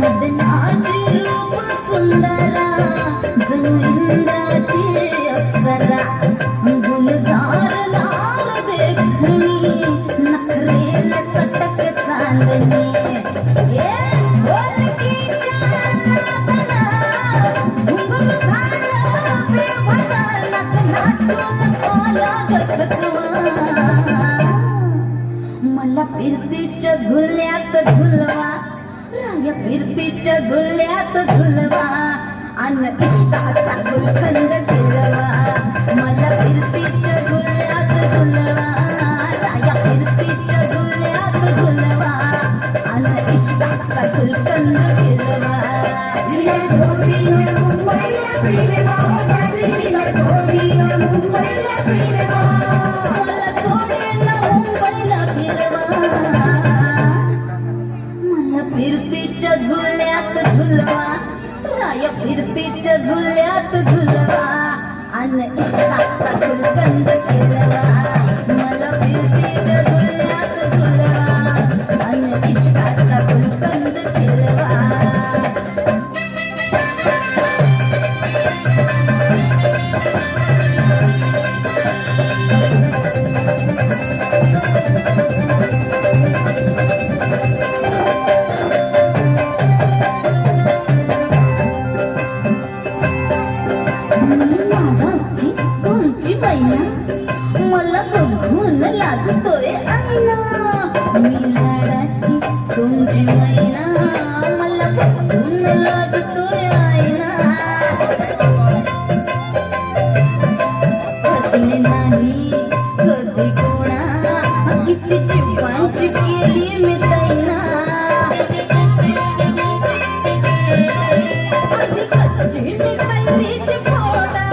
मदनाची रूप सुंदरा जणू इंद्राची अप्सरा गुलजार लाल देखणी नखरेल चटक चांदणी मला फिरतीच्या झुल्यात झुलवा राया फिरतीच्या झुल्यात झुलवा अन इष्टाचा गुलकंद फिरवा मला फिरतीच्या झुल्यात झुलवा राया फिरतीच्या झुल्यात झुलवा अन इष्टाचा गुलकंद फिरवा मुंबईला फिरवा मुंबईला फिरवा मला जोडीनं मुंबईला फिरवा मला फिरतीच्या झुल्यात झुलवा राया फिरतीच्या झुल्यात झुलवा अन इष्टाचा गुलकंद फिरवा मला फिरतीच्या झुल्यात झुलवा अन इष्टाचा गुलकंद फिरवा तुमची बहिणा मला बघून लाजतोय आईना मी लाडाची तुमची मैना मला बघून लाजतोय आईना हसले नाही कधी कोणा किती चिपांची केली मी दैना आधी कच्ची मी कैरीची फोडा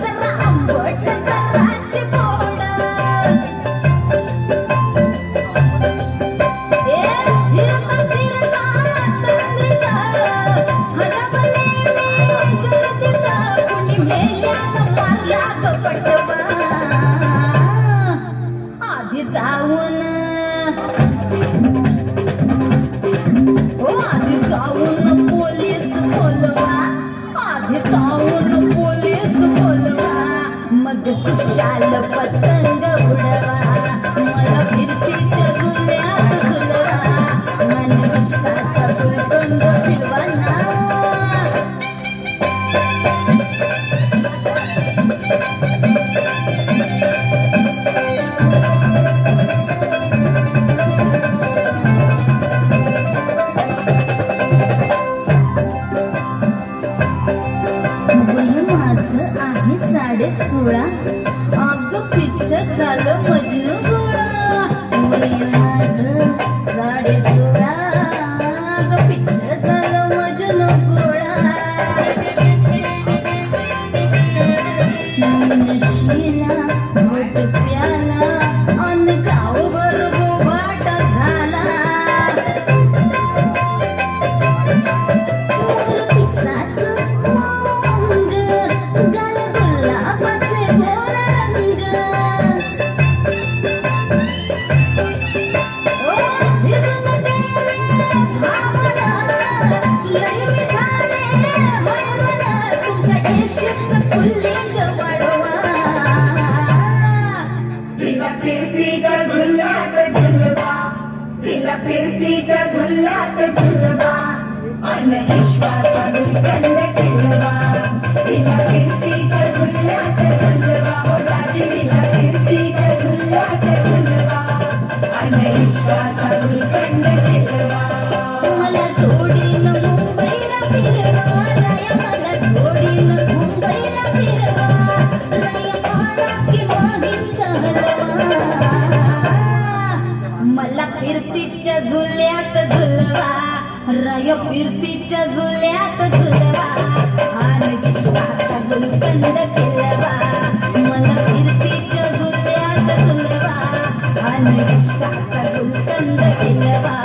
जरा आंबट जराशी फोडा फिरता फिरता तंद्रीला हरवले मी गर्दीला कुणी मेल्यानं मारला कपटवा आधी जाऊन पोलीस बोलवा आधी जाऊन पोलीस बोलवा मग खुशाल पतंग उडवा मला फिरतीच्या झुल्यात झुलवा मन इष्टाचा गुलकंद फिरवा ना आहे 16.5 अग पिच्छ झालं मजनू गोळा वय माझं 16.5 अग पिच्छ झालं मजनू गोळा नशिला घोट प्याला अन गावभर बोबाट झाला फिरतीच्या झुल्यात झुलवा तिला फिरतीच्या झुल्यात झुलवा अन इश्काचा गुलकंद फिरवा तिला फिरतीच्या झुल्यात झुलवा हो दाजी तिला फिरतीच्या झुल्यात झुलवा अन इश्काचा गुलकंद फिरवा मला जोडीनं मुंबईला फिरवा राया मला जोडीनं मुंबईला फिरवा राया पाळा की माहीमचा हलवा मला फिरतीच्या झुल्यात झुलवा राया फिरतीच्या झुल्यात झुलवा आणि इष्टाचा गुलकंद फिरवा मला फिरतीच्या झुल्यात झुलवा आणि इष्टाचा गुलकंद फिरवा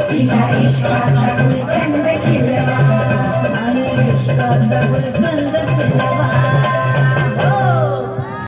तिला इष्टाचा गुलकंद फिरवा आणि इष्टाचा गुलकंद फिरवा